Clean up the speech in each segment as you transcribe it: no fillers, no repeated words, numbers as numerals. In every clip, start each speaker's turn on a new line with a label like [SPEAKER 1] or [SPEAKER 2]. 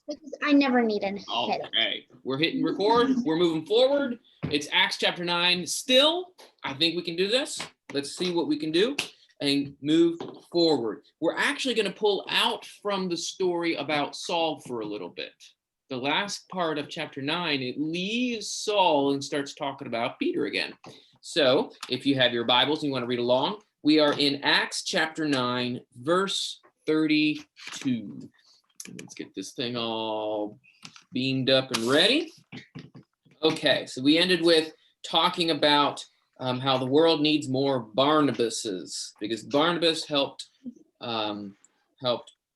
[SPEAKER 1] Because I never need a headache.
[SPEAKER 2] Okay, we're hitting record. We're moving forward. It's Acts chapter 9. Still, I think we can do this. Let's see what we can do and move forward. We're actually going to pull out from the story about Saul for a little bit. The last part of chapter 9, it leaves Saul and starts talking about Peter again. So if you have your Bibles and you want to read along, we are in Acts chapter 9, verse 32. Let's get this thing all beamed up and ready. Okay, so we ended with talking about how the world needs more Barnabases, because Barnabas helped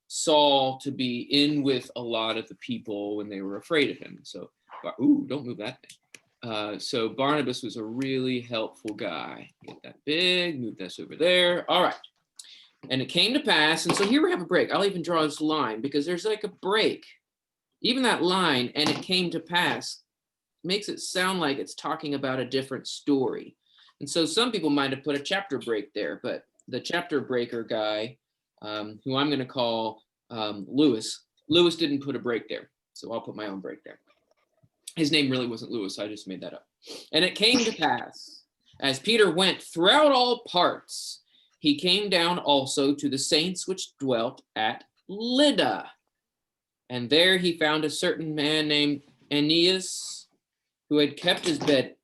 [SPEAKER 2] Saul to be in with a lot of the people when they were afraid of him. So, ooh, don't move that thing. So Barnabas was a really helpful guy. Get that big, move this over there. All right. And it came to pass, and so here we have a break. I'll even draw this line because there's like a break. Even that line, and it came to pass, makes it sound like it's talking about a different story. And so some people might have put a chapter break there, but the chapter breaker guy, who I'm going to call Lewis didn't put a break there. So I'll put my own break there. His name really wasn't Lewis. I just made that up. And it came to pass, as Peter went throughout all parts, he came down also to the saints which dwelt at Lydda. And there he found a certain man named Aeneas, who had kept his bed,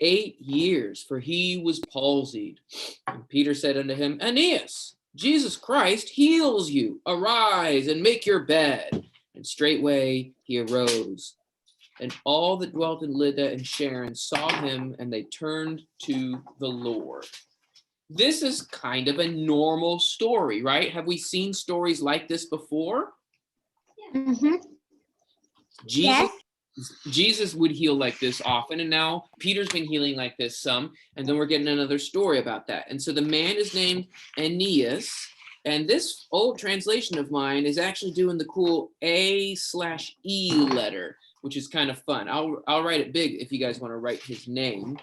[SPEAKER 2] 8 years, for he was palsied. And Peter said unto him, Aeneas, Jesus Christ heals you. Arise and make your bed. And straightway he arose. And all that dwelt in Lydda and Sharon saw him, and they turned to the Lord. This is kind of a normal story, right? Have we seen stories like this before?
[SPEAKER 1] Mm-hmm.
[SPEAKER 2] Jesus would heal like this often, and now Peter's been healing like this some, and then we're getting another story about that. And so the man is named Aeneas, and this old translation of mine is actually doing the cool A/E letter, which is kind of fun. I'll write it big if you guys want to write his name.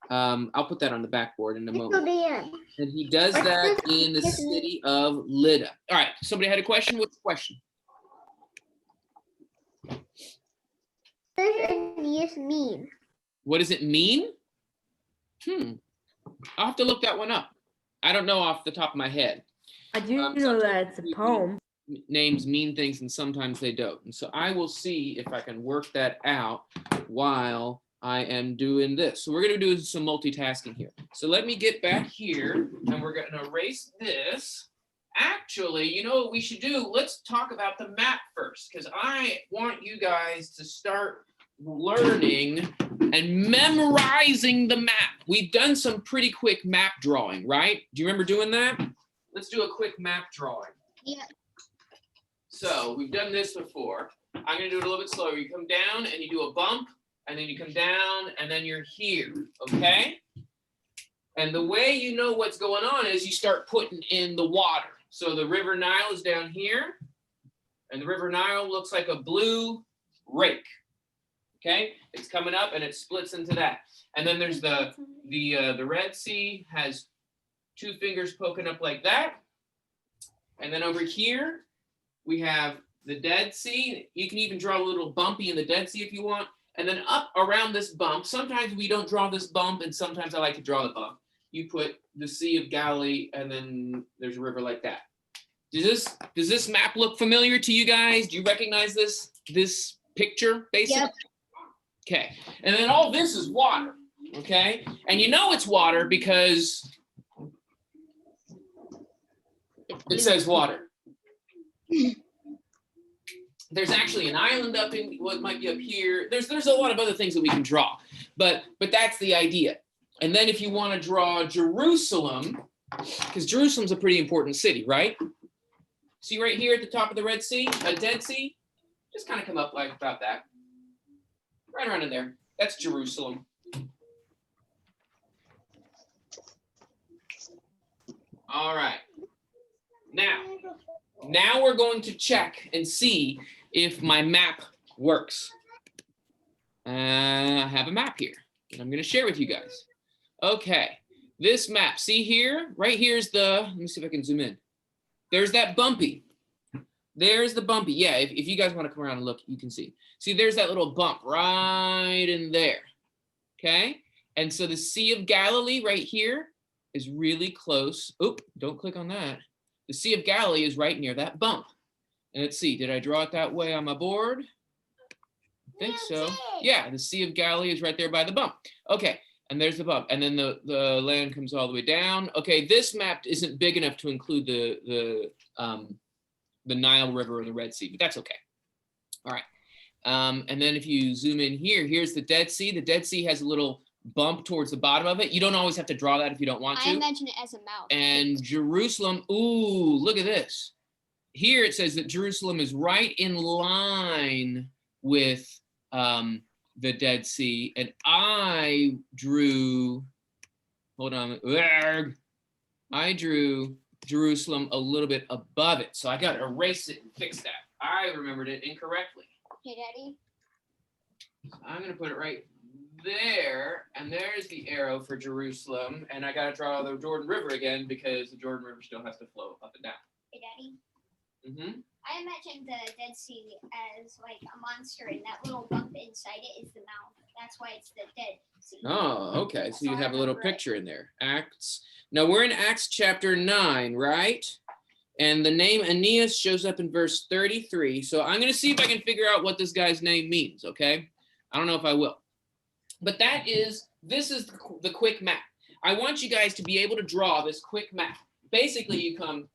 [SPEAKER 2] I'll put that on the backboard in a moment. And he does that in the city of Lydda. All right, somebody had a question? What's the question?
[SPEAKER 1] What does Aeneas mean?
[SPEAKER 2] What does it mean? I'll have to look that one up. I don't know off the top of my head.
[SPEAKER 3] I do know that it's a poem.
[SPEAKER 2] Names mean things and sometimes they don't. And so I will see if I can work that out while I am doing this. So we're going to do some multitasking here. So let me get back here and we're going to erase this. Actually, you know what we should do? Let's talk about the map first, because I want you guys to start learning and memorizing the map. We've done some pretty quick map drawing, right? Do you remember doing that? Let's do a quick map drawing.
[SPEAKER 1] Yeah.
[SPEAKER 2] So we've done this before. I'm going to do it a little bit slower. You come down and you do a bump. And then you come down, and then you're here, okay? And the way you know what's going on is you start putting in the water. So the River Nile is down here, and the River Nile looks like a blue rake, okay? It's coming up, and it splits into that. And then there's the Red Sea has 2 fingers poking up like that. And then over here, we have the Dead Sea. You can even draw a little bumpy in the Dead Sea if you want. And then up around this bump, sometimes we don't draw this bump, and sometimes I like to draw the bump. You put the Sea of Galilee, and then there's a river like that. Does this map look familiar to you guys? Do you recognize this picture, basically? Yep. Okay, and then all this is water, okay? And you know it's water because it says water. There's actually an island up in what might be up here. There's a lot of other things that we can draw, but that's the idea. And then if you want to draw Jerusalem, because Jerusalem's a pretty important city, right? See right here at the top of the Red Sea, a Dead Sea, just kind of come up like about that, right around in there. That's Jerusalem. All right. Now we're going to check and see if my map works. I have a map here that I'm going to share with you guys. Okay, this map, see here, right here's let me see if I can zoom in. There's that bumpy. There's the bumpy. Yeah, if you guys want to come around and look, you can see. See, there's that little bump right in there. Okay? And so the Sea of Galilee right here is really close. Oop, don't click on that. The Sea of Galilee is right near that bump. And let's see, did I draw it that way on my board? I think so. Yeah, the Sea of Galilee is right there by the bump. Okay, and there's the bump. And then the land comes all the way down. Okay, this map isn't big enough to include the Nile River or the Red Sea, but that's okay. All right. And then if you zoom in here, here's the Dead Sea. The Dead Sea has a little bump towards the bottom of it. You don't always have to draw that if you don't want to.
[SPEAKER 1] I imagine it as a mouth.
[SPEAKER 2] And Jerusalem, ooh, look at this. Here it says that Jerusalem is right in line with the Dead Sea. And I drew, hold on, I drew Jerusalem a little bit above it. So I got to erase it and fix that. I remembered it incorrectly.
[SPEAKER 1] Hey, Daddy.
[SPEAKER 2] I'm going to put it right there. And there's the arrow for Jerusalem. And I got to draw the Jordan River again because the Jordan River still has to flow up and down.
[SPEAKER 1] Hey, Daddy.
[SPEAKER 2] Mm-hmm.
[SPEAKER 1] I imagine the Dead Sea as like a monster, and that little bump inside it is the mouth. That's why it's the Dead Sea.
[SPEAKER 2] Oh, okay. So you have a little picture in there. Acts. Now we're in Acts chapter 9, right? And the name Aeneas shows up in verse 33. So I'm going to see if I can figure out what this guy's name means, okay? I don't know if I will. But this is the quick map. I want you guys to be able to draw this quick map. Basically, you come,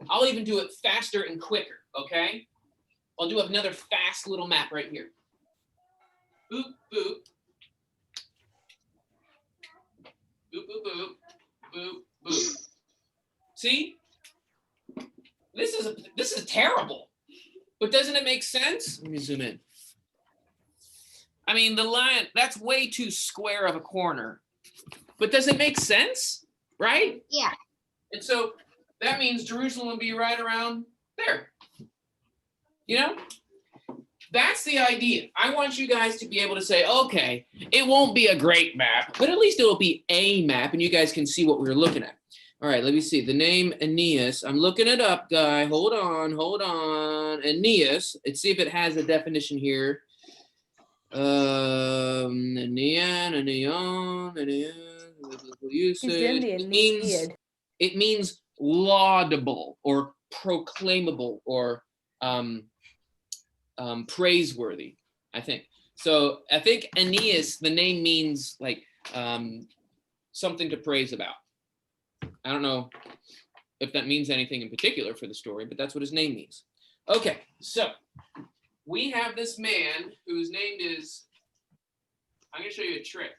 [SPEAKER 2] I'll even do it faster and quicker, okay? I'll do another fast little map right here. Boop, boop. Boop, boop, boop. Boop, boop. See? This is terrible. But doesn't it make sense? Let me zoom in. I mean, the line, that's way too square of a corner. But does it make sense? Right?
[SPEAKER 1] Yeah.
[SPEAKER 2] And so that means Jerusalem will be right around there. You know? That's the idea. I want you guys to be able to say, okay, it won't be a great map, but at least it will be a map and you guys can see what we're looking at. All right, let me see. The name Aeneas. I'm looking it up, guy. Hold on. Aeneas. Let's see if it has a definition here. It means laudable or proclaimable or praiseworthy, I think. So I think Aeneas, the name means like something to praise about. I don't know if that means anything in particular for the story, but that's what his name means. Okay, so we have this man whose name is, I'm going to show you a trick.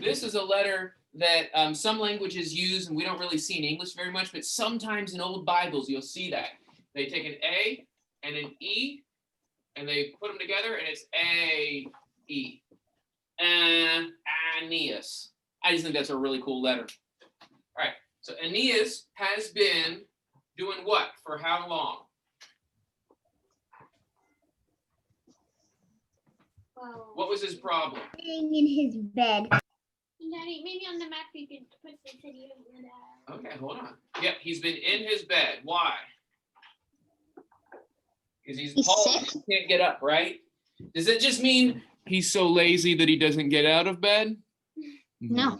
[SPEAKER 2] This is a letter that some languages use, and we don't really see in English very much, but sometimes in old Bibles, you'll see that. They take an A and an E, and they put them together, and it's A-E. Aeneas. I just think that's a really cool letter. All right, so Aeneas has been doing what for how long? What was his problem?
[SPEAKER 1] Staying in his bed.
[SPEAKER 4] Daddy, maybe on the map you could put the city of the
[SPEAKER 2] Okay, hold on. Yep, he's been in his bed. Why? Because he's sick. He can't get up, right? Does it just mean he's so lazy that he doesn't get out of bed?
[SPEAKER 1] No.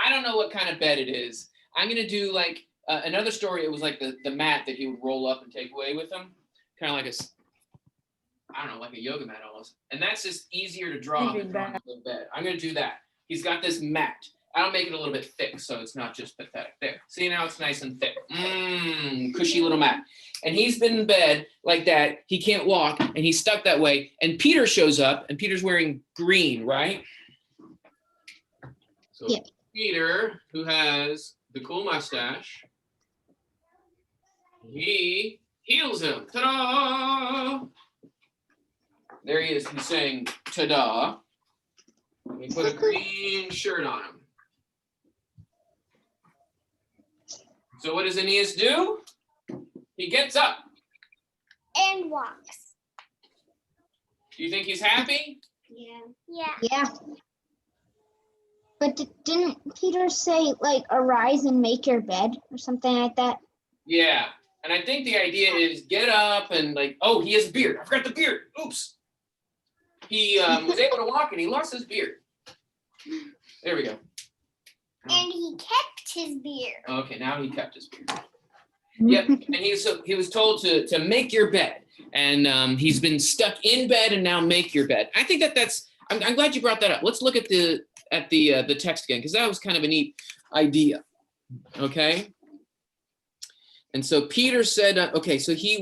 [SPEAKER 2] I don't know what kind of bed it is. I'm going to do like another story. It was like the mat that he would roll up and take away with him. Kind of like I don't know, like a yoga mat almost. And that's just easier to draw than drawing the bed. I'm going to do that. He's got this mat. I'll make it a little bit thick so it's not just pathetic. There. See, now it's nice and thick. Cushy little mat. And he's been in bed like that. He can't walk, and he's stuck that way. And Peter shows up, and Peter's wearing green, right? So yeah. Peter, who has the cool mustache, he heals him. Ta-da! There he is. He's saying ta-da. We put a green shirt on him. So what does Aeneas do? He gets up.
[SPEAKER 1] And walks.
[SPEAKER 2] Do you think he's happy?
[SPEAKER 4] Yeah.
[SPEAKER 1] Yeah. Yeah.
[SPEAKER 5] But didn't Peter say, like, arise and make your bed or something like that?
[SPEAKER 2] Yeah. And I think the idea is get up and like, oh, he has a beard. I forgot the beard. Oops. He was able to walk and he lost his beard. There we go.
[SPEAKER 1] And he kept his beard.
[SPEAKER 2] Okay, now he kept his beard. Yep, and he was told to make your bed, and he's been stuck in bed and now make your bed. I think that's. I'm glad you brought that up. Let's look at the text again because that was kind of a neat idea. Okay, and so Peter said, okay, so he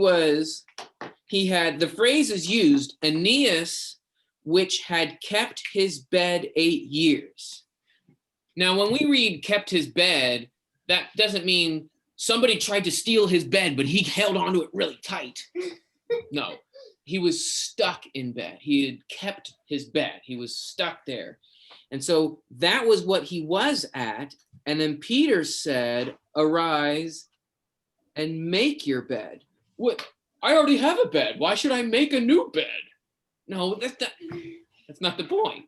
[SPEAKER 2] had the phrase is used, Aeneas, which had kept his bed 8 years. Now, when we read kept his bed, that doesn't mean somebody tried to steal his bed, but he held onto it really tight. No, he was stuck in bed. He had kept his bed. He was stuck there. And so that was what he was at. And then Peter said, arise and make your bed. What? I already have a bed. Why should I make a new bed? No, that's not the point.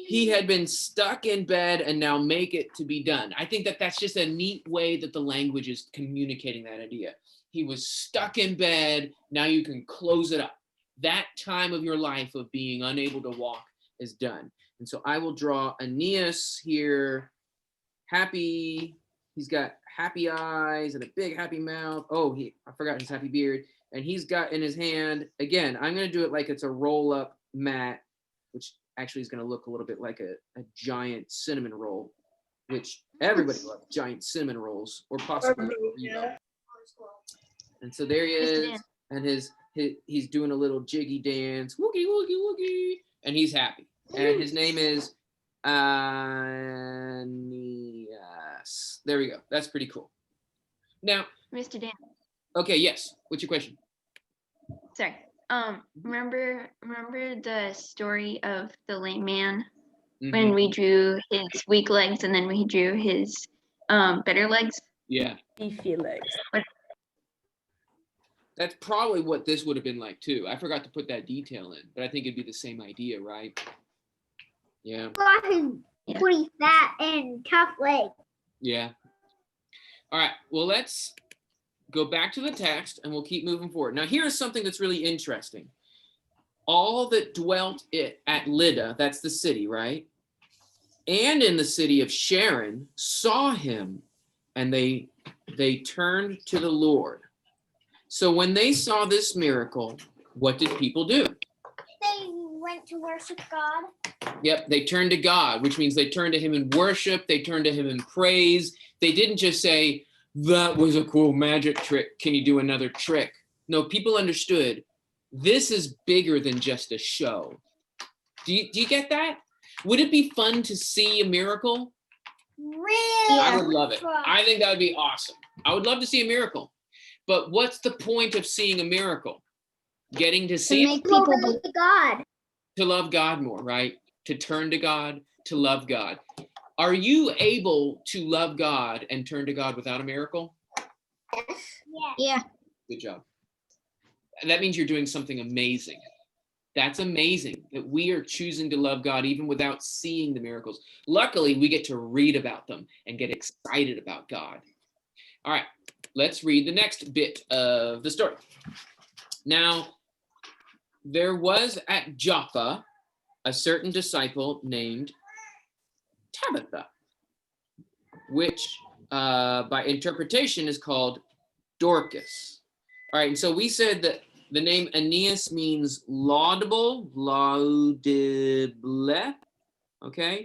[SPEAKER 2] He had been stuck in bed and now make it to be done. I think that's just a neat way that the language is communicating that idea. He was stuck in bed. Now you can close it up. That time of your life of being unable to walk is done. And so I will draw Aeneas here. Happy. He's got happy eyes and a big happy mouth. Oh, I forgot his happy beard. And he's got in his hand, again, I'm going to do it like it's a roll up mat, which actually is going to look a little bit like a giant cinnamon roll, which everybody loves giant cinnamon rolls, or possibly.
[SPEAKER 3] Yeah.
[SPEAKER 2] And so there he is, and he's doing a little jiggy dance, woogie woogie woogie, and he's happy. And his name is Aeneas. There we go. That's pretty cool. Now,
[SPEAKER 6] Mr. Dan,
[SPEAKER 2] okay, yes. What's your question?
[SPEAKER 6] sorry. Remember the story of the lame man when
[SPEAKER 2] Mhm.
[SPEAKER 6] we drew his weak legs and then we drew his better legs?
[SPEAKER 2] Yeah,
[SPEAKER 3] Beefy legs.
[SPEAKER 2] that's probably what this would have been like too. I forgot to put that detail in, but I think it'd be the same idea, right? Yeah,
[SPEAKER 1] Got his
[SPEAKER 6] Yeah.
[SPEAKER 1] pretty fat and tough legs.
[SPEAKER 2] yeah. All right, well, let's go back to the text and we'll keep moving forward. Now, here's something that's really interesting. All that dwelt at Lydda, that's the city, right? And in the city of Sharon saw him, and they turned to the Lord. So when they saw this miracle, what did people do?
[SPEAKER 1] They went to worship God.
[SPEAKER 2] Yep, they turned to God, which means they turned to him in worship, they turned to him in praise. They didn't just say, that was a cool magic trick. Can you do another trick? No, people understood this is bigger than just a show. Do you get that? Would it be fun to see a miracle?
[SPEAKER 1] Really?
[SPEAKER 2] I would love it.
[SPEAKER 1] fun.
[SPEAKER 2] I think that would be awesome. I would love to see a miracle. But what's the point of seeing a miracle? Getting to
[SPEAKER 5] To
[SPEAKER 2] see it?
[SPEAKER 5] make people
[SPEAKER 1] Glory to God.
[SPEAKER 2] To love God more, right? To turn to God, to love God. Are you able to love God and turn to God without a miracle?
[SPEAKER 1] Yeah.
[SPEAKER 5] Yeah.
[SPEAKER 2] Good job. And that means you're doing something amazing. That's amazing that we are choosing to love God even without seeing the miracles. Luckily, we get to read about them and get excited about God. All right, let's read the next bit of the story. Now, there was at Joppa a certain disciple named Tabitha, which by interpretation is called Dorcas. All right, and so we said that the name Aeneas means laudable, laudible, okay?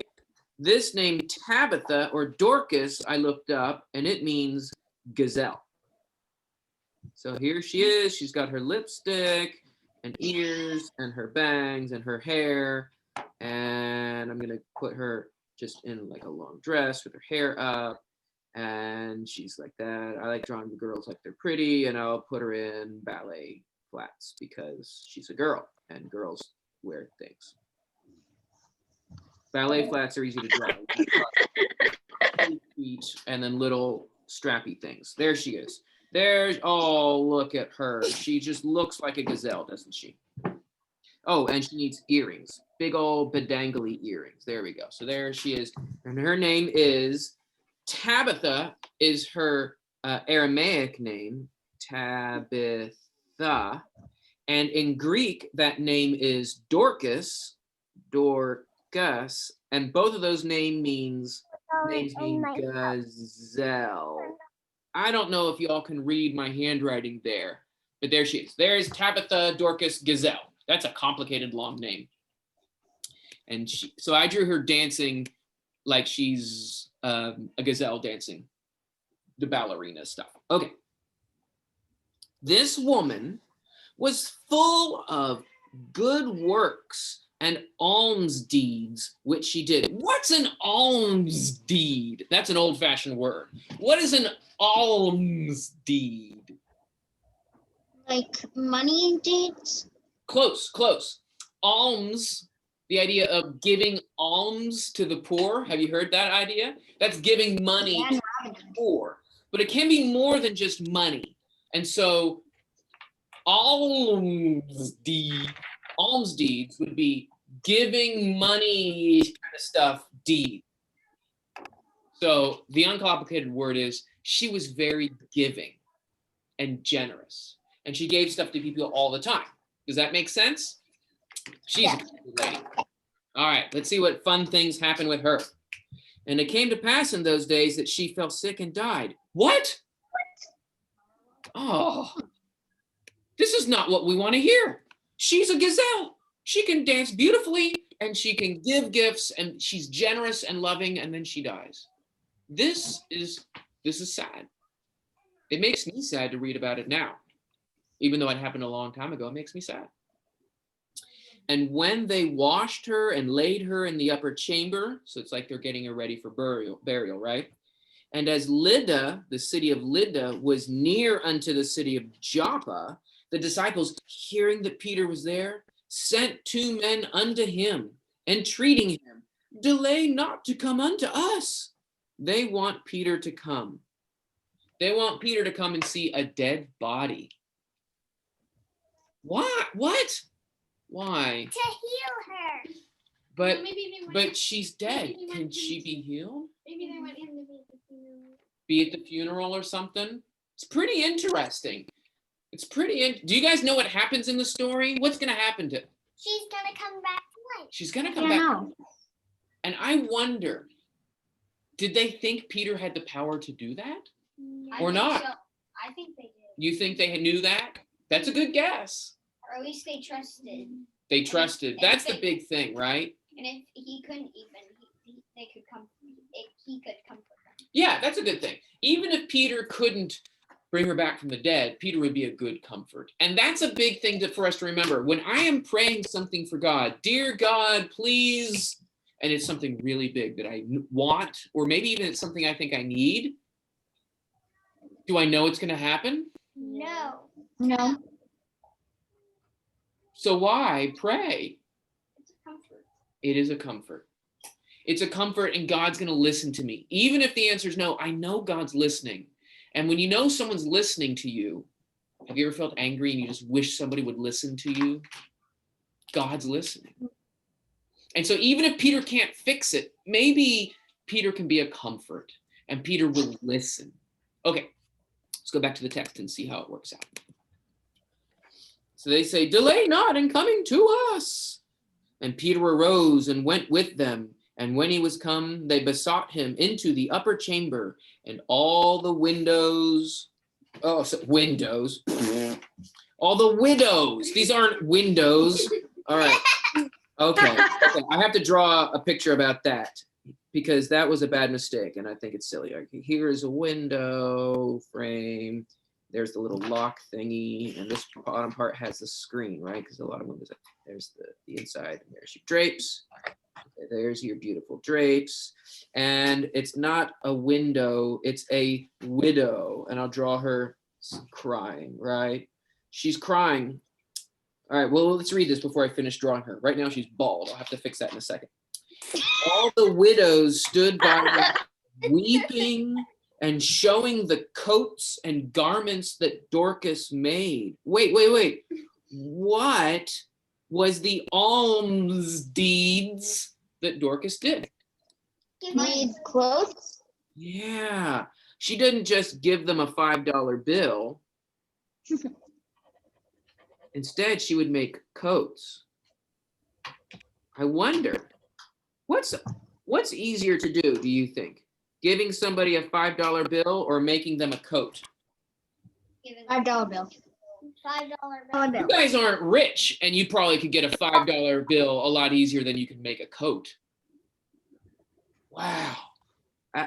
[SPEAKER 2] This name Tabitha or Dorcas, I looked up, and it means gazelle. So here she is, she's got her lipstick and ears and her bangs and her hair, and I'm gonna put her just in like a long dress with her hair up, and she's like that. I like drawing the girls like they're pretty, and I'll put her in ballet flats because she's a girl and girls wear things. Ballet flats are easy to draw. Feet and then little strappy things. There she is. There's, oh, look at her. She just looks like a gazelle, doesn't she? Oh, and she needs earrings. Big old bedangly earrings. There we go. So there she is. And her name is Tabitha, is her Aramaic name, Tabitha. And in Greek, that name is Dorcas, Dorcas. And both of those names mean gazelle. I don't know if y'all can read my handwriting there, but there she is. There's Tabitha Dorcas Gazelle. That's a complicated long name. And so I drew her dancing like she's a gazelle dancing, the ballerina stuff. Okay. This woman was full of good works and alms deeds, which she did. What's an alms deed? That's an old-fashioned word. What is an alms deed?
[SPEAKER 5] Like money deeds?
[SPEAKER 2] Close, close. Alms, the idea of giving alms to the poor. Have you heard that idea? That's giving money to the poor. But it can be more than just money. And so alms deeds would be giving money kind of stuff deed. So the uncomplicated word is she was very giving and generous. And she gave stuff to people all the time. Does that make sense? She's a good lady. All right, let's see what fun things happen with her. And it came to pass in those days that she fell sick and died. What? Oh, this is not what we want to hear. She's a gazelle. She can dance beautifully and she can give gifts and she's generous and loving, and then she dies. This is sad. It makes me sad to read about it now. Even though it happened a long time ago, it makes me sad. And when they washed her and laid her in the upper chamber, so it's like they're getting her ready for burial, right? And as Lydda, the city of Lydda, was near unto the city of Joppa, the disciples, hearing that Peter was there, sent 2 men unto him, entreating him, delay not to come unto us. They want Peter to come. They want Peter to come and see a dead body. What? What? Why?
[SPEAKER 1] To heal her.
[SPEAKER 2] But
[SPEAKER 4] maybe they want
[SPEAKER 2] but she's dead.
[SPEAKER 4] maybe they want
[SPEAKER 2] Can
[SPEAKER 4] him
[SPEAKER 2] she
[SPEAKER 4] to-
[SPEAKER 2] be healed?
[SPEAKER 4] Maybe they want him to be at the funeral.
[SPEAKER 2] Be at the funeral or something? It's pretty interesting. It's pretty. Do you guys know what happens in the story? What's going to happen to?
[SPEAKER 1] She's gonna come back to life.
[SPEAKER 2] She's going to
[SPEAKER 5] I
[SPEAKER 2] come
[SPEAKER 5] don't
[SPEAKER 2] back.
[SPEAKER 5] know.
[SPEAKER 2] And I wonder, did they think Peter had the power to do that?
[SPEAKER 1] I
[SPEAKER 2] Or
[SPEAKER 1] think
[SPEAKER 2] not?
[SPEAKER 1] so. I think they did.
[SPEAKER 2] You think they knew that? That's a good guess.
[SPEAKER 1] Or at least they trusted.
[SPEAKER 2] They trusted. That's the big thing, right?
[SPEAKER 1] And if he couldn't even, they could come. He could comfort them.
[SPEAKER 2] Yeah, that's a good thing. Even if Peter couldn't bring her back from the dead, Peter would be a good comfort. And that's a big thing for us to remember. When I am praying something for God, dear God, please, and it's something really big that I want, or maybe even it's something I think I need, do I know it's going to happen?
[SPEAKER 1] No.
[SPEAKER 5] No.
[SPEAKER 2] So why pray?
[SPEAKER 1] It's a comfort.
[SPEAKER 2] It is a comfort. It's a comfort, and God's going to listen to me. Even if the answer is no, I know God's listening. And when you know someone's listening to you, have you ever felt angry and you just wish somebody would listen to you? God's listening. And so even if Peter can't fix it, maybe Peter can be a comfort and Peter will listen. Okay, let's go back to the text and see how it works out. So they say, delay not in coming to us. And Peter arose and went with them. And when he was come, they besought him into the upper chamber, and all the windows, all the widows, these aren't windows. All right. Okay. I have to draw a picture about that because that was a bad mistake. And I think it's silly. Okay, here is a window frame. There's the little lock thingy. And this bottom part has the screen, right? Because a lot of windows, there's the inside, and there's your drapes. Okay, there's your beautiful drapes. And it's not a window, it's a widow. And I'll draw her crying, right? She's crying. All right, well, let's read this before I finish drawing her. Right now she's bald. I'll have to fix that in a second. All the widows stood by weeping and showing the coats and garments that Dorcas made. Wait. What? was the alms deeds that Dorcas did.
[SPEAKER 1] Give me
[SPEAKER 5] Made clothes.
[SPEAKER 2] Yeah, she didn't just give them a $5 bill. Instead, she would make coats. I wonder, what's easier to do you think? Giving somebody a $5 bill or making them a coat?
[SPEAKER 1] give it
[SPEAKER 5] $5 bill.
[SPEAKER 1] $5
[SPEAKER 5] $5
[SPEAKER 1] bill.
[SPEAKER 2] You guys aren't rich, and you probably could get a $5 bill a lot easier than you could make a coat. Wow.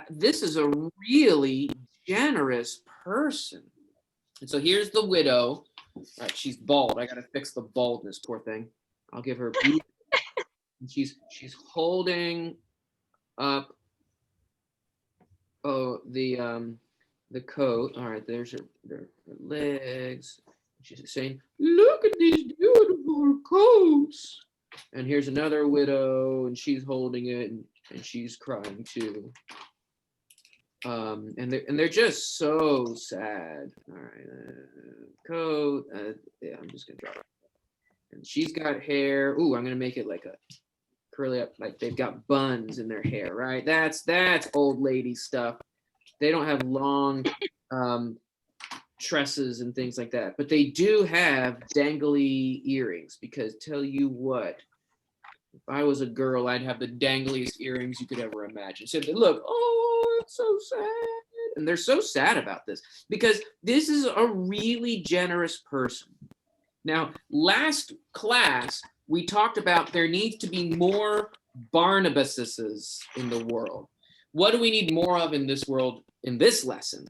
[SPEAKER 2] This is a really generous person. And so here's the widow. All right, she's bald. I gotta fix the baldness, poor thing. I'll give her a beat. And she's holding up the coat. All right, there's her legs. She's saying, "Look at these beautiful coats." And here's another widow, and she's holding it, and she's crying too. And they're just so sad. All right, coat. Yeah, I'm just gonna drop it. And she's got hair. Ooh, I'm gonna make it like a curly up, like they've got buns in their hair, right? That's old lady stuff. They don't have long tresses and things like that, but they do have dangly earrings, because tell you what, if I was a girl, I'd have the dangliest earrings you could ever imagine. So they look, oh, it's so sad. And they're so sad about this because this is a really generous person. Now, last class, we talked about there needs to be more Barnabases in the world. What do we need more of in this world, in this lesson?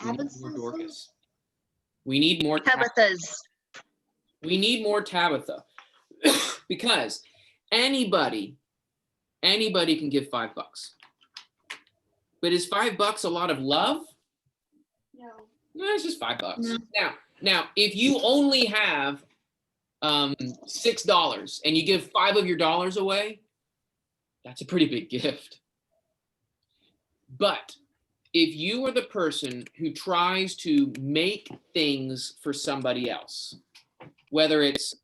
[SPEAKER 2] We need more Dorcas. We need more
[SPEAKER 6] Tabitha's.
[SPEAKER 2] We need more Tabitha. Because anybody can give $5. But is $5 a lot of love?
[SPEAKER 1] No.
[SPEAKER 2] No, it's just $5.
[SPEAKER 5] No.
[SPEAKER 2] Now, if you only have $6 and you give 5 of your dollars away, that's a pretty big gift. But if you are the person who tries to make things for somebody else, whether it's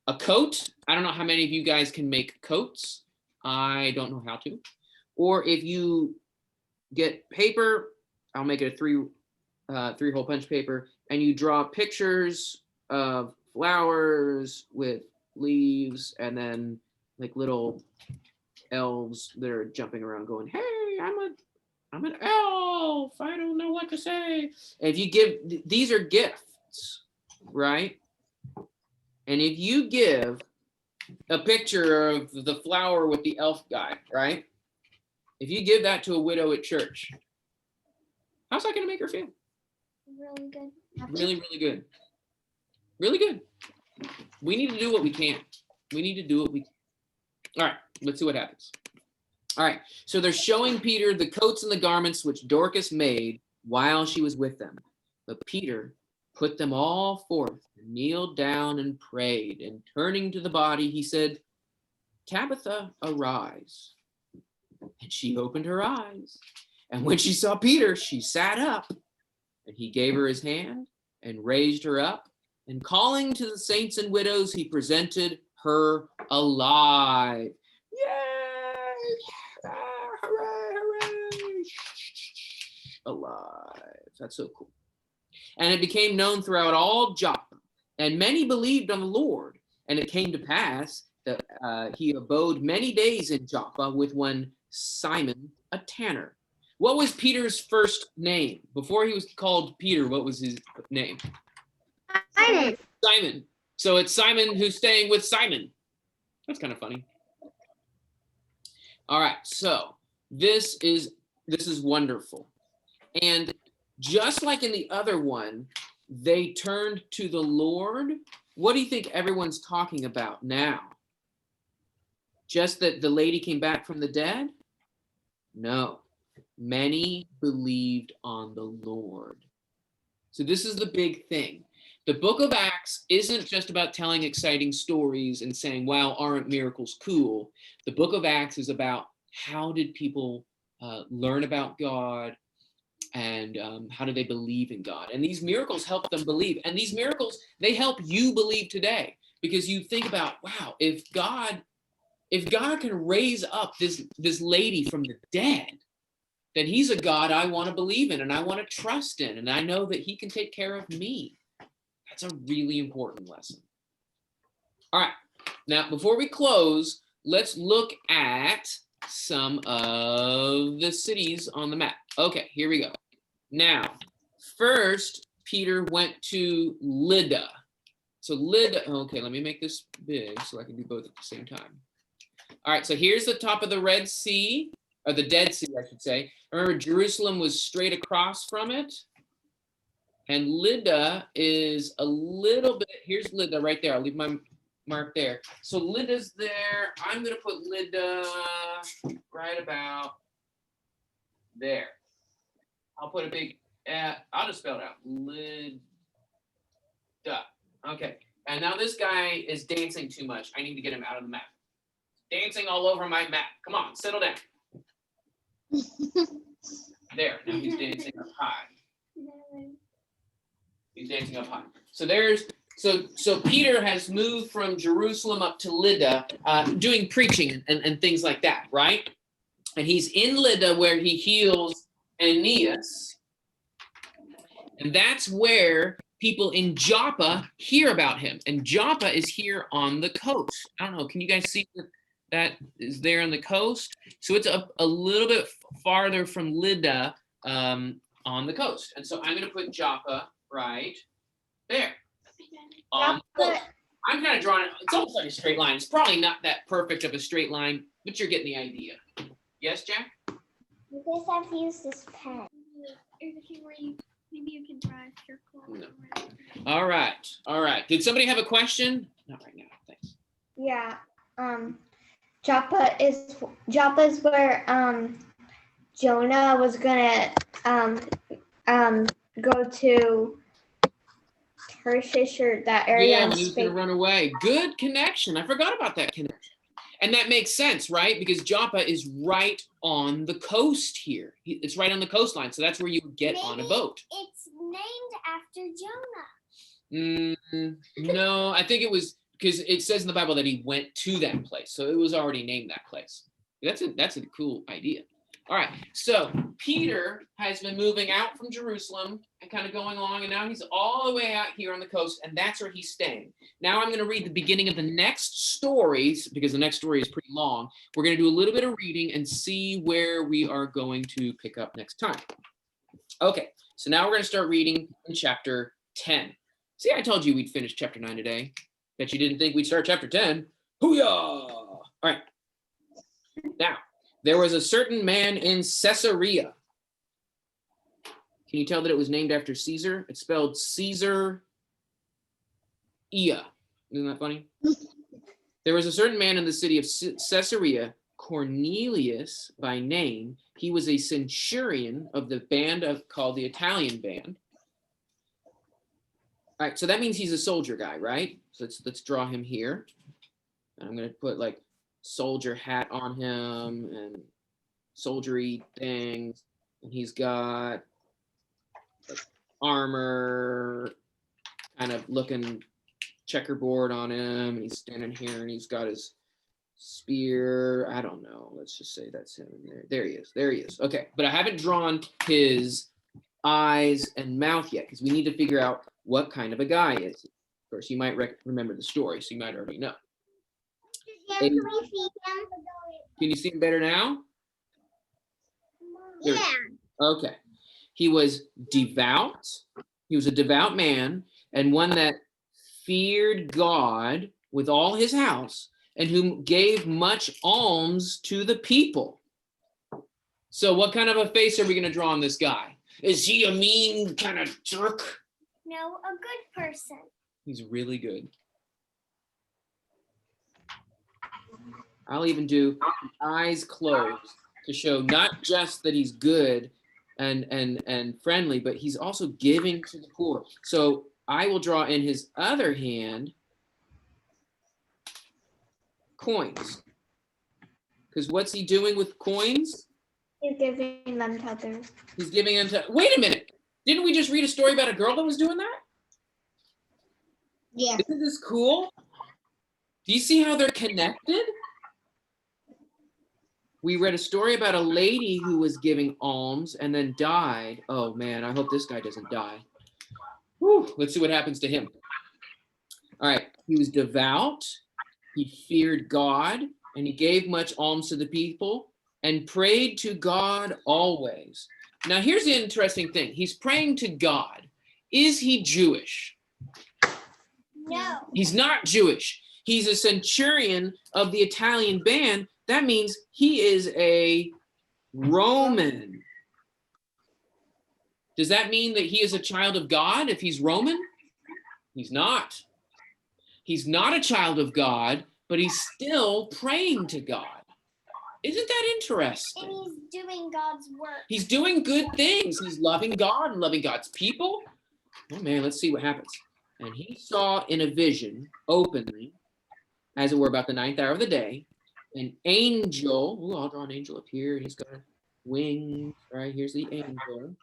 [SPEAKER 2] a coat, I don't know how many of you guys can make coats. I don't know how to. Or if you get paper, I'll make it a three-hole punch paper, and you draw pictures of flowers with leaves and then like little elves that are jumping around going, "Hey, I'm an elf. I don't know what to say." And if you give, these are gifts, right? And if you give a picture of the flower with the elf guy, right? If you give that to a widow at church, how's that going to make her feel?
[SPEAKER 1] Really good.
[SPEAKER 2] Really, really good. Really good. We need to do what we can. We need to do what we can. All right, let's see what happens. All right, so they're showing Peter the coats and the garments which Dorcas made while she was with them. But Peter put them all forth, and kneeled down and prayed. And turning to the body, he said, "Tabitha, arise." And she opened her eyes. And when she saw Peter, she sat up. And he gave her his hand and raised her up. And calling to the saints and widows, he presented her alive. Yay! Ah, hooray, hooray! Alive. That's so cool. And it became known throughout all Joppa. And many believed on the Lord. And it came to pass that he abode many days in Joppa with one Simon, a tanner. What was Peter's first name? Before he was called Peter, what was his name? Simon. So it's Simon who's staying with Simon. That's kind of funny. All right, so this is wonderful. And just like in the other one, they turned to the Lord. What do you think everyone's talking about now? Just that the lady came back from the dead? No. Many believed on the Lord. So this is the big thing. The book of Acts isn't just about telling exciting stories and saying, wow, aren't miracles cool? The book of Acts is about how did people learn about God, and how do they believe in God? And these miracles help them believe. And these miracles, they help you believe today, because you think about, wow, if God can raise up this lady from the dead, then he's a God I want to believe in and I want to trust in, and I know that he can take care of me. That's a really important lesson. All right, now before we close, let's look at some of the cities on the map. Okay, here we go. Now, first, Peter went to Lydda. So Lydda, okay, let me make this big so I can do both at the same time. All right, so here's the top of the Red Sea, or the Dead Sea, I should say. Remember, Jerusalem was straight across from it. And Lydda is a little bit, here's Lydda right there. I'll leave my mark there. So Lydda's there. I'm going to put Lydda right about there. I'll put a big, I'll just spell it out. Lydda. Okay. And now this guy is dancing too much. I need to get him out of the map. Dancing all over my map. Come on, settle down. There. Now he's dancing up high. He's dancing up high. So there's, so Peter has moved from Jerusalem up to Lydda, doing preaching and things like that, right? And he's in Lydda where he heals Aeneas. And that's where people in Joppa hear about him. And Joppa is here on the coast. I don't know, can you guys see that is there on the coast? So it's a little bit farther from Lydda on the coast. And so I'm going to put Joppa right there. I'm kind of drawing it. It's almost like a straight line. It's probably not that perfect of a straight line, but you're getting the idea. Yes, Jack?
[SPEAKER 5] You guys have to use this pen.
[SPEAKER 4] Maybe you can draw a circle.
[SPEAKER 2] No. All right. All right. Did somebody have a question? Not right now. Thanks.
[SPEAKER 7] Yeah. Joppa is where Jonah was gonna go to Tarshish or that area.
[SPEAKER 2] Yeah,
[SPEAKER 7] in
[SPEAKER 2] when he was going to
[SPEAKER 7] Spain.
[SPEAKER 2] run away. Good connection. I forgot about that connection. And that makes sense, right? Because Joppa is right on the coast here. It's right on the coastline. So that's where you would get on a boat.
[SPEAKER 1] It's named after Jonah.
[SPEAKER 2] No, I think it was because it says in the Bible that he went to that place. So it was already named that place. That's a cool idea. All right. So Peter has been moving out from Jerusalem and kind of going along. And now he's all the way out here on the coast. And that's where he's staying. Now I'm going to read the beginning of the next stories because the next story is pretty long. We're going to do a little bit of reading and see where we are going to pick up next time. Okay. So now we're going to start reading in chapter 10. See, I told you we'd finish chapter 9 today. Bet you didn't think we'd start chapter 10. Hoo-yah! All right. Now, there was a certain man in Caesarea. Can you tell that it was named after Caesar? It's spelled Caesar-ia. Isn't that funny? There was a certain man in the city of Caesarea, Cornelius by name. He was a centurion of the band called the Italian band. All right, so that means he's a soldier guy, right? So let's draw him here. And I'm going to put like soldier hat on him and soldiery things. And he's got like armor, kind of looking checkerboard on him. And he's standing here and he's got his spear. I don't know. Let's just say that's him there. There he is. There he is. Okay, but I haven't drawn his eyes and mouth yet because we need to figure out what kind of a guy is he. Of course, you might remember the story, so you might already know.
[SPEAKER 5] Can we see him?
[SPEAKER 2] Can you see him better now? There we
[SPEAKER 5] Yeah.
[SPEAKER 2] go. Okay. He was devout. He was a devout man and one that feared God with all his house and whom gave much alms to the people. So what kind of a face are we going to draw on this guy? Is he a mean kind of jerk?
[SPEAKER 1] No, a good person.
[SPEAKER 2] He's really good. I'll even do eyes closed to show not just that he's good and friendly, but he's also giving to the poor. So I will draw in his other hand coins. Because what's he doing with coins?
[SPEAKER 7] He's giving them to others.
[SPEAKER 2] He's giving them to, wait a minute. Didn't we just read a story about a girl that was doing that?
[SPEAKER 5] Yeah.
[SPEAKER 2] Isn't this cool? Do you see how they're connected? We read a story about a lady who was giving alms and then died. Oh man, I hope this guy doesn't die. Whew, let's see what happens to him. All right, he was devout, he feared God, and he gave much alms to the people and prayed to God always. Now here's the interesting thing. He's praying to God. Is he Jewish?
[SPEAKER 1] No.
[SPEAKER 2] He's not Jewish. He's a centurion of the Italian band. That means he is a Roman. Does that mean that he is a child of God if he's Roman? He's not. He's not a child of God, but he's still praying to God. Isn't that interesting?
[SPEAKER 1] And he's doing God's work.
[SPEAKER 2] He's doing good things. He's loving God and loving God's people. Oh man, let's see what happens. And he saw in a vision openly, as it were about the 9th hour of the day, an angel. Ooh, I'll draw an angel up here. He's got wings. Right, here's the angel.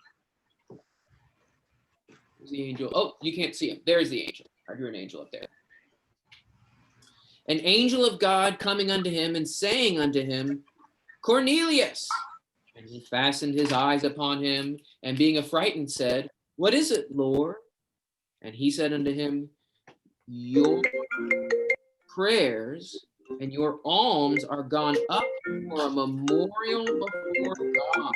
[SPEAKER 2] Here's the angel. Oh, you can't see him. There's the angel. I drew an angel up there. An angel of God coming unto him and saying unto him, Cornelius. And he fastened his eyes upon him, and being affrighted said, What is it, Lord? And he said unto him, Your prayers and your alms are gone up for a memorial before God.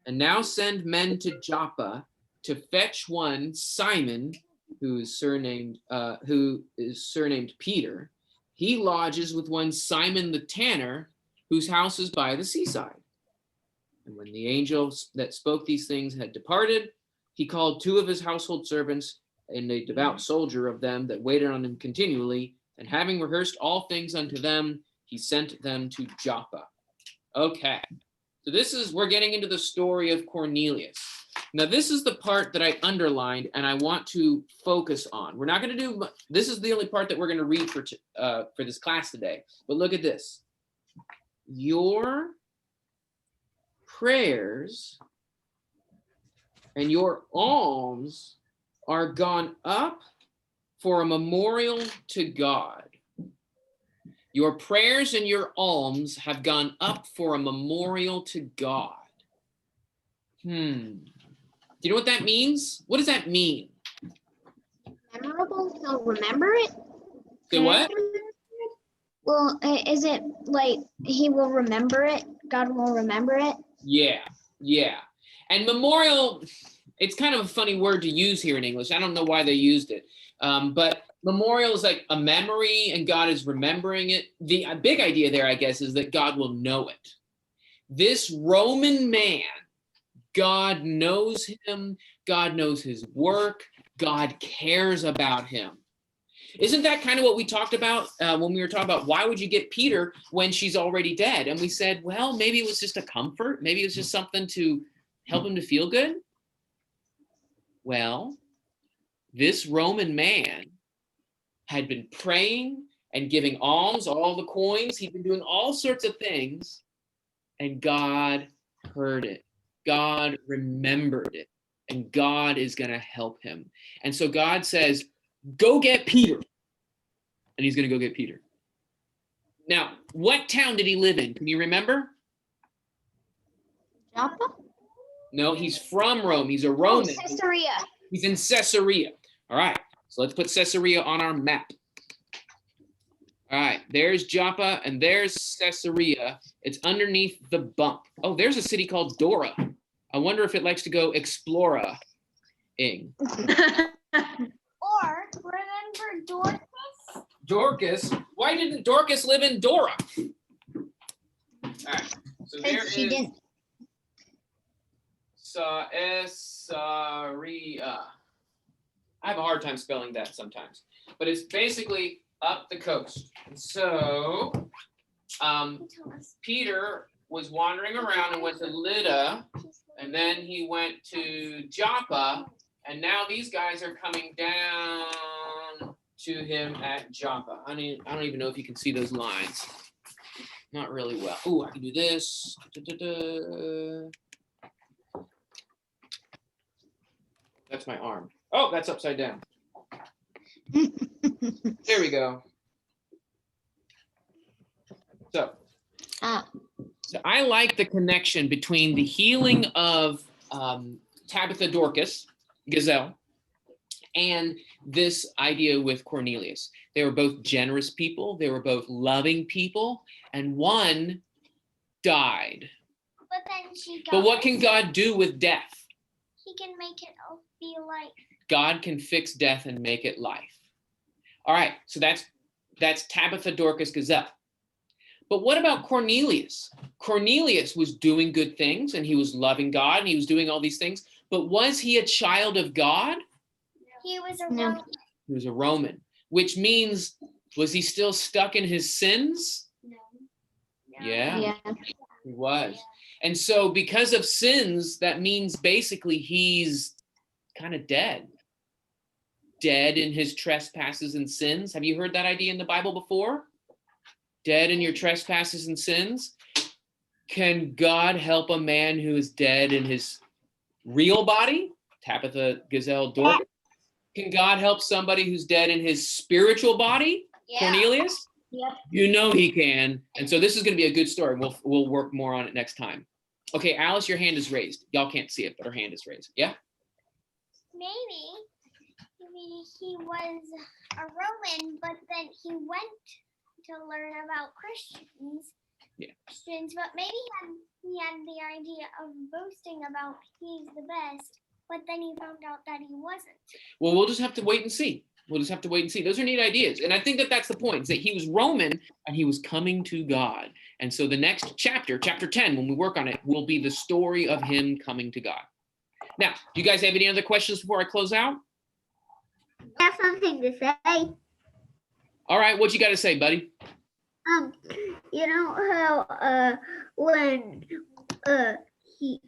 [SPEAKER 2] And now send men to Joppa to fetch one Simon, who is surnamed Peter. He lodges with one Simon the tanner, whose house is by the seaside. And when the angels that spoke these things had departed, he called 2 of his household servants and a devout soldier of them that waited on him continually. And having rehearsed all things unto them, he sent them to Joppa. Okay, so we're getting into the story of Cornelius. Now, this is the part that I underlined and I want to focus on. We're not going to do, this is the only part that we're going to read for this class today. But look at this. Your prayers and your alms are gone up for a memorial to God. Your prayers and your alms have gone up for a memorial to God. Do you know what that means? What does that mean?
[SPEAKER 5] Memorable, he'll remember it?
[SPEAKER 2] Say what?
[SPEAKER 5] Well, is it like he will remember it? God will remember it?
[SPEAKER 2] Yeah. And memorial, it's kind of a funny word to use here in English. I don't know why they used it. But memorial is like a memory and God is remembering it. The big idea there, I guess, is that God will know it. This Roman man, God knows him. God knows his work. God cares about him. Isn't that kind of what we talked about when we were talking about why would you get Peter when she's already dead? And we said, well, maybe it was just a comfort. Maybe it was just something to help him to feel good. Well, this Roman man had been praying and giving alms, all the coins. He'd been doing all sorts of things, and God heard it. God remembered it, and God is going to help him. And so God says, go get Peter. And he's going to go get Peter. Now, what town did he live in? Can you remember?
[SPEAKER 5] Joppa?
[SPEAKER 2] No, he's from Rome. He's a Roman.
[SPEAKER 5] Caesarea.
[SPEAKER 2] He's in Caesarea. All right, so let's put Caesarea on our map. All right, there's Joppa and there's Caesarea. It's underneath the bump. Oh, there's a city called Dora. I wonder if it likes to go exploring.
[SPEAKER 1] Or remember Dorcas?
[SPEAKER 2] Dorcas? Why didn't Dorcas live in Dora? All right, so there
[SPEAKER 5] She
[SPEAKER 2] is
[SPEAKER 5] didn't.
[SPEAKER 2] Caesarea. I have a hard time spelling that sometimes, but it's basically up the coast. And so Peter was wandering around and went to Lydda, and then he went to Joppa, and now these guys are coming down to him at Joppa. I don't even know if you can see those lines. Not really well. Oh, I can do this. Da-da-da. That's my arm. Oh, that's upside down. There we go. So I like the connection between the healing of Tabitha Dorcas, Gazelle, and this idea with Cornelius. They were both generous people. They were both loving people, and one died.
[SPEAKER 1] But then she got.
[SPEAKER 2] But what can God do with death?
[SPEAKER 1] He can make it all be life.
[SPEAKER 2] God can fix death and make it life. All right, so that's Tabitha Dorcas Gazelle. But what about Cornelius? Cornelius was doing good things, and he was loving God, and he was doing all these things. But was he a child of God?
[SPEAKER 1] He was a
[SPEAKER 5] No.
[SPEAKER 1] Roman.
[SPEAKER 2] He was a Roman, which means, was he still stuck in his sins?
[SPEAKER 1] No.
[SPEAKER 2] Yeah,
[SPEAKER 5] Yeah.
[SPEAKER 2] he was. And so because of sins, that means basically he's kind of dead. Dead in his trespasses and sins. Have you heard that idea in the Bible before? Dead in your trespasses and sins? Can God help a man who is dead in his real body? Tabitha Gazelle Dorcas. Can God help somebody who's dead in his spiritual body?
[SPEAKER 1] Yeah.
[SPEAKER 2] Cornelius?
[SPEAKER 5] Yep.
[SPEAKER 2] You know he can. And so this is going to be a good story. We'll work more on it next time. Okay, Alice, your hand is raised. Y'all can't see it, but her hand is raised. Yeah?
[SPEAKER 1] Maybe he was a Roman, but then he went to learn about Christians.
[SPEAKER 2] Yeah.
[SPEAKER 1] Christians, but maybe he had the idea of boasting about he's the best, but then he found out that he wasn't.
[SPEAKER 2] Well, we'll just have to wait and see. We'll just have to wait and see. Those are neat ideas. And I think that that's the point, is that he was Roman and he was coming to God. And so the next chapter, chapter 10, when we work on it, will be the story of him coming to God. Now, do you guys have any other questions before I close out?
[SPEAKER 7] I have something to say.
[SPEAKER 2] All right, what you got to say, buddy?
[SPEAKER 7] You know how when he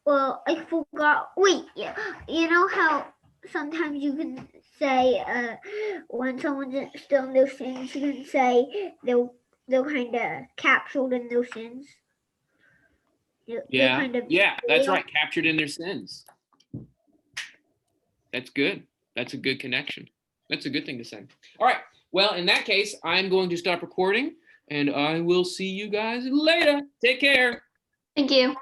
[SPEAKER 7] well I forgot. Wait, yeah. You know how sometimes you can say when someone's still in those sins, you can say they're kind of captured in those sins. They're
[SPEAKER 2] Yeah,
[SPEAKER 7] kind of
[SPEAKER 2] yeah, that's right. Captured in their sins. That's good. That's a good connection. That's a good thing to say. All right. Well, in that case, I'm going to stop recording and I will see you guys later. Take care.
[SPEAKER 6] Thank you.